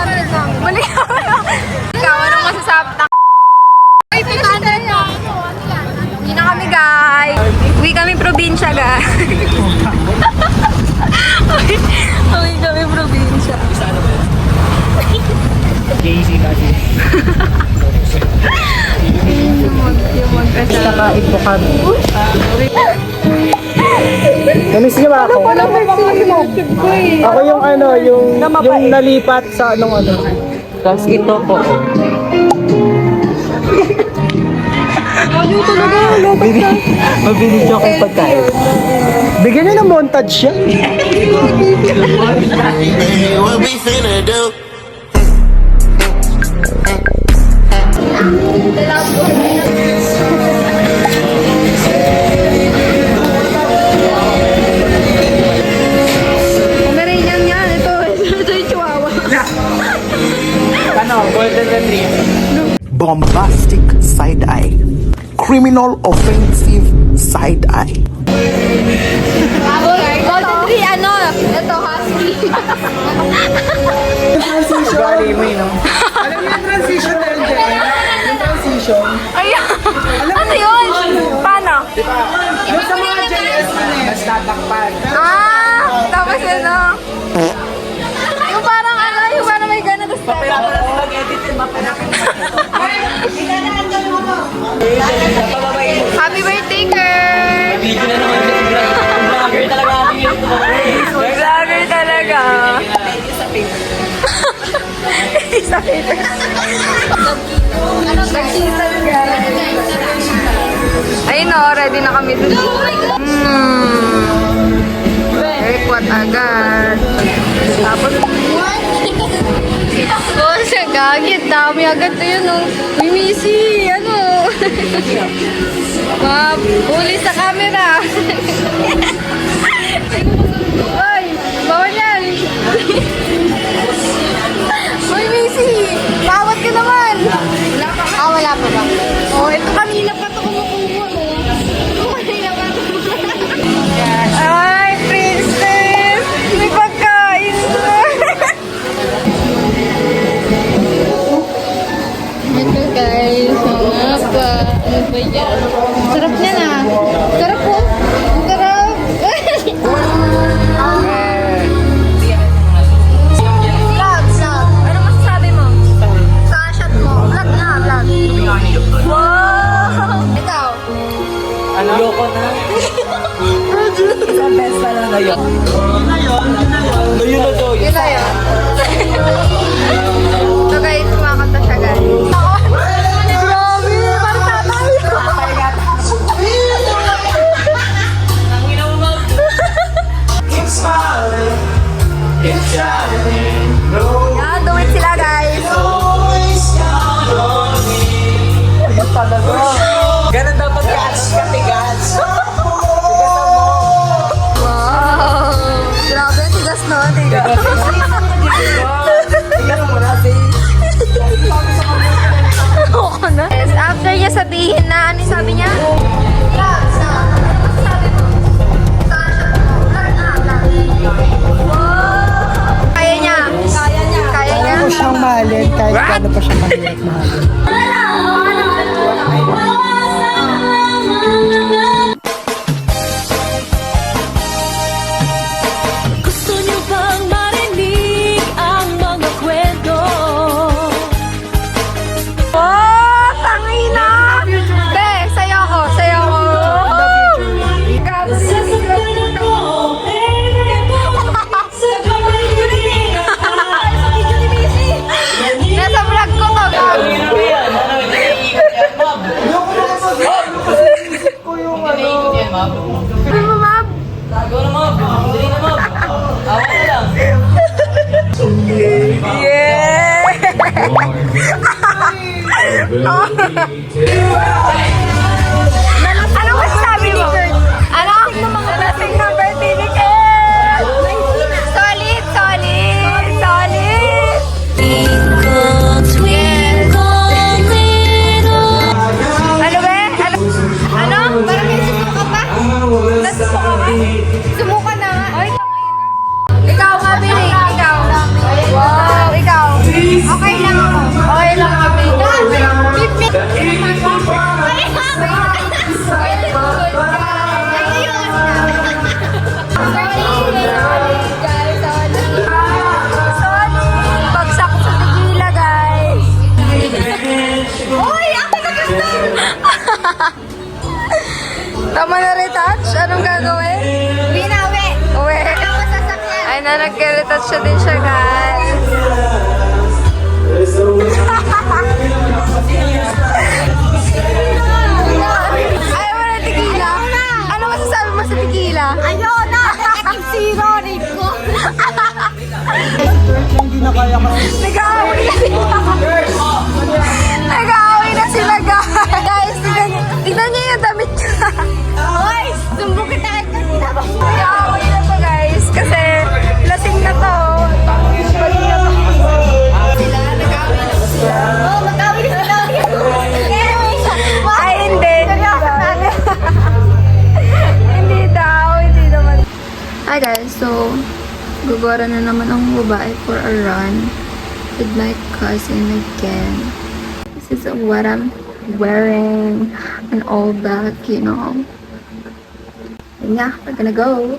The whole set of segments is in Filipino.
Mali kami. Ikaw, anong masasabi? Ay, hindi na kami, guys. Uwi kami probinsya, guys. Uwi kami probinsya. Easy kasi. Yung magkasama. Kakain po kami. Namiss niyo ba ako? Ako yung ano, yung nalipat sa anong ano. Tapos ito po. Mabilis ako pagkain. Bigyan niyo ng montage siya. What we finna do? Pomeranian yan. Ito yung chihuahua. Ano, golden retriever. Bombastic side eye, criminal offensive side eye. Golden Tree, ano? Ito, husky. Bali mo yun, no? Alam niyo yung transition na yun, Jen? Yung transition. Ayun. Ano yun? Paano? Yung sa mga JS na yun, mas tatakpan. Tapos ano? Yung parang ano, yung parang may gana tapos Mag-edit yun, Happy birthday, Kurt! Video na naman yung vlogger talaga kami yun. Vlogger talaga. Sa paper. Nagkita ka. Ayun o, ready na kami dun. Rekwat agad. Tapos, oh, siya gagit. Dami agad na yun, oh. Uy, Missy, ano? Huli sa camera. Ay, bawal yan. Uy, Missy, bawat ka naman. Wala pa ba? Oh, ito kanina pa ito kumukuha, oh. Kanina pa ito. Ay, princess! May pagkain na. Ito guys, mga pa. Ano ba yan? Sarap niya na. Sarap po. Sarap. Vlog. Ano masasabi mo? Sa shot mo. Vlog na, vlog. Wow! Ikaw? Ano? Loko na. Sa best na lang ngayon. Yun na yun. Yun na yun. So guys, kumakanta siya guys. Grabe! Parang tatay! Yan, duwit sila guys. Ganun dapat katigas. Wow! Grabe, tigas no? Tigas. Tigas mo na, Ako na. Yes, after niya sabihin na, ano yung sabi niya? Kaya niya. Kaya niya. Kaya ko siyang mahalin kahit paano pa siya mahalin. Gusto niyo bang marinig ang mga kwento? Oh, tangina! Be, sayo ko, sayo ko. Nasa vlog ko to, Gab. Sabi mo, Mab? Ano masasabi mo? Ano? Lasing ng birthday ni Ken! Solid, solid, solid! Ano ba? Ano? Parang may sumuka pa? Nasusuka ka? Sumuka na nga. Ay, ikaw nga, Billy. Ikaw. Wow, ikaw. Uy! Ako na gusto! Tama na retouch? Anong gagawin? Uwi na, uwi! Uwi! Ay na, nag-retouch siya din siya, guys. Ayaw mo na tequila? Ano masasabi mo sa tequila? Ayaw na! Zero, rate ko. Hindi na kaya kasi. Nag-aaway na sila. Nag-aaway na sila, guys. Tignan niyo yung damit niya. Hoy! Sumbok kita agad. Nag-aaway na to, guys. Kasi lasing na to. Balik na to. Sila, nag-aaway na to sila. Oo, mag-aaway na sila. Ay, hindi. Hindi daw. Hindi naman. Hi, guys. So, gugora na naman ang babae for a run with my cousin again. This is what I'm wearing, an all black, you know. And yeah, we're gonna go.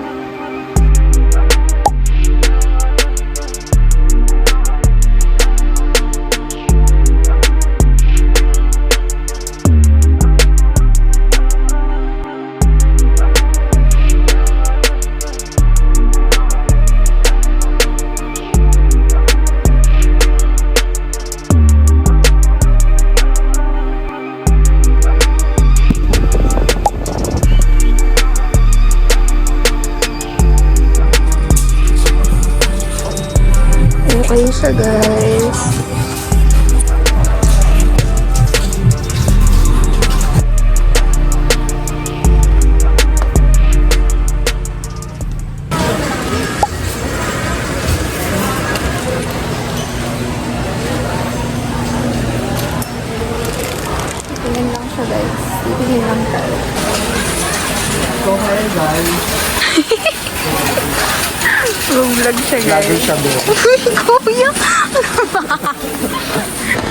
Okay siya, guys. Tingin lang siya, guys. Tingin lang tayo. So, hi guys. Vlog siya, guys. Lagi siya doon. Uy, kuya!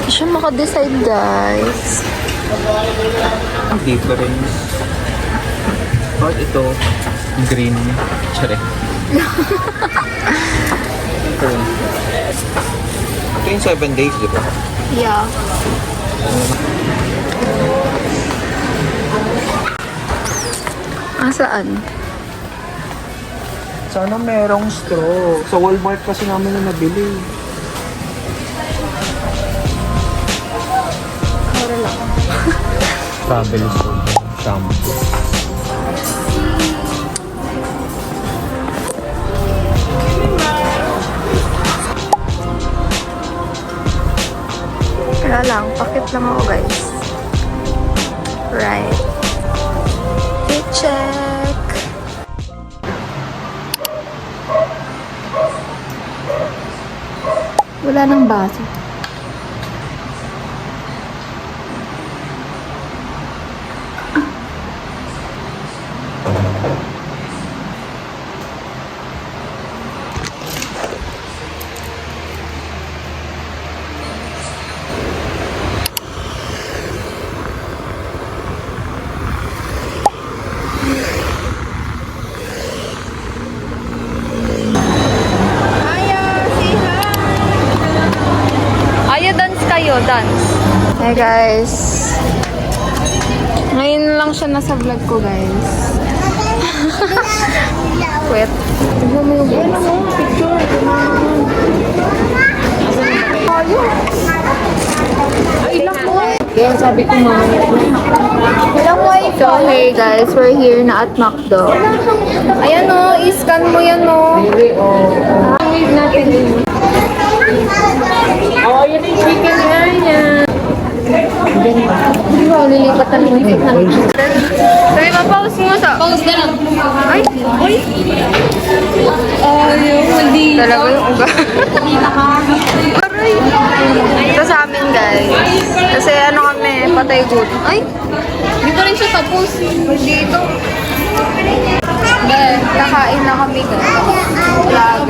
Siya maka-decide, guys. Ang difference. Bakit ito? Green. Tsare. Ito. Ito yung 7 days, di ba? Yeah. Saan? Sana merong straw. Sa Walmart kasi namin na nabili. Kara lang. Travel soap. Shampoo. Kaya lang, pakit lang ako, guys. Right. Check. Wala nang baso. Dance. Hey guys. Ngayon lang siya nasa vlog ko, guys. Quit. Tignan mo yung picture. Ilang mo? Kaya sabi ko nga. Ilang mo ito? So hey guys, we're here na at McDo. Ayan o, i-scan mo yan o. Wait natin. Oh, yun yung chicken nga niya. Hindi ba, lilipatan mo yung chicken. Sabi mo, pause mo sa... Pause na lang. Ay! Ay! Yung hindi. Talaga yung uga. Ito sa amin, guys. Kasi ano kami, patay good. Ay! Hindi pa rin siya tapos. Dito. Then, kakain na kami, guys. Vlog.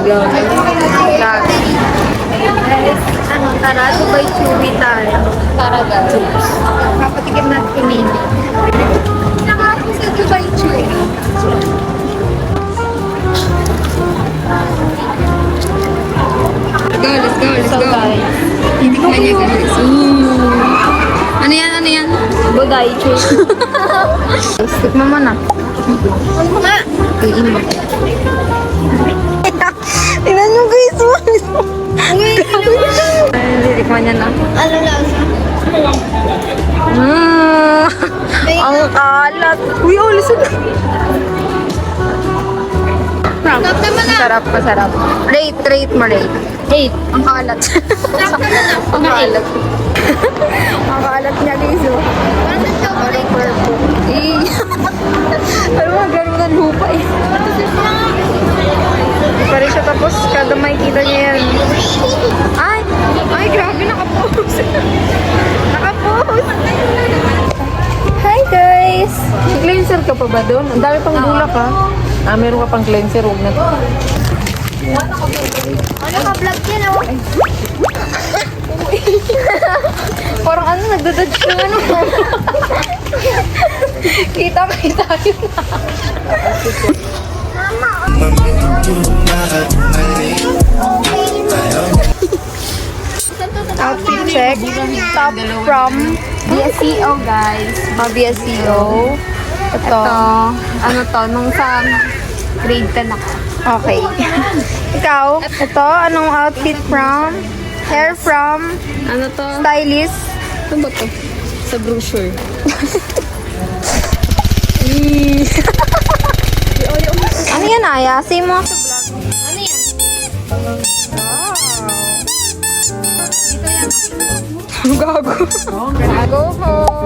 Vlog. Guys, ano, tara, Dubai Chewy tayo. Tara, guys. Papatikim natin kumini. Nakapos sa Dubai Chewy. Let's go, let's go, let's go. Hindi ko guys. Ooh. Tikman mo na. Ano nga? Iima. Tingnan nyo guys. Tikman niya na. Ano lasa? Ang kalat. Uy, alisod. Masarap, masarap. Rate mo, rate. 8. Ang kalat. Ang kalat. Ang kalat niya, guys. Parang chocolate purple. Ano nga, gano'n ng lupa eh. Pa rin siya tapos, kada makikita niya yan. Ay, grabe, nakapost. Nakapost. Hi, guys. Cleanser ka pa ba doon? Ang dami pang bulak ha. Meron ka pang cleanser, huwag na to. Naka-vlog yan, oh. Parang ano, nagdadadge ng ano. Kita yun. Outfit check. Top from BSCO, guys. BSCO. Ito. Ano to? Nung sa grade 10 ako. Okay. Ikaw? Ito. Anong outfit from? Hair from? Ano to? Stylist? Ano ba to? Sa brochure. Ano yan, Aya? Say mo sa vlog. Ano yan? Wow. Dito yan. Gago. Go home.